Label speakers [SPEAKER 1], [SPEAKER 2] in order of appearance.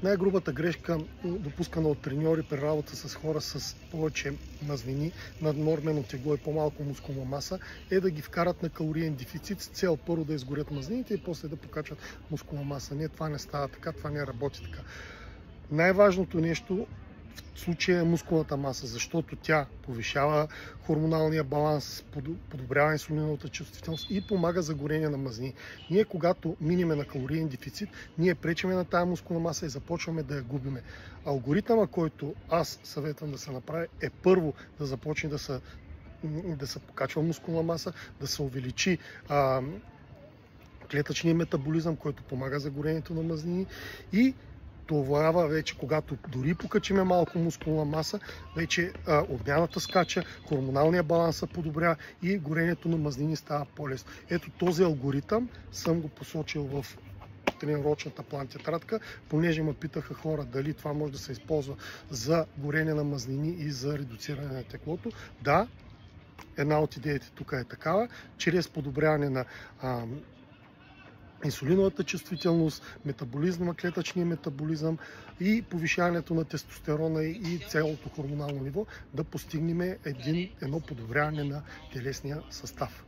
[SPEAKER 1] Най-грубата грешка, допускана от треньори при работа с хора с повече мазнини, наднормено тегло и по-малко мускулна маса, е да ги вкарат на калориен дефицит с цел първо да изгорят мазнините и после да покачат мускулна маса. Не, това не става така, това не работи така. Най-важното нещо в случая е мускулната маса, защото тя повишава хормоналния баланс, подобрява инсулиновата чувствителност и помага за горение на мазнини. Ние, когато минеме на калориен дефицит, ние пречиме на тая мускулна маса и започваме да я губиме. Алгоритъма, който аз съветвам да се направи, е първо да започне да се покачва мускулна маса, да се увеличи клетъчния метаболизъм, който помага за горението на мазнини, и това вече, когато дори покачиме малко мускулна маса, вече обмяната скача, хормоналния баланс се подобрява и горението на мазнини става по-лесно. Ето този алгоритъм съм го посочил в тренировъчната план тетрадка, понеже ме питаха хора дали това може да се използва за горение на мазнини и за редуциране на теглото. Да, една от идеите тук е такава, чрез подобряване на инсулиновата чувствителност, метаболизма, клетъчния метаболизъм и повишаването на тестостерона и цялото хормонално ниво, да постигнем едно подобряване на телесния състав.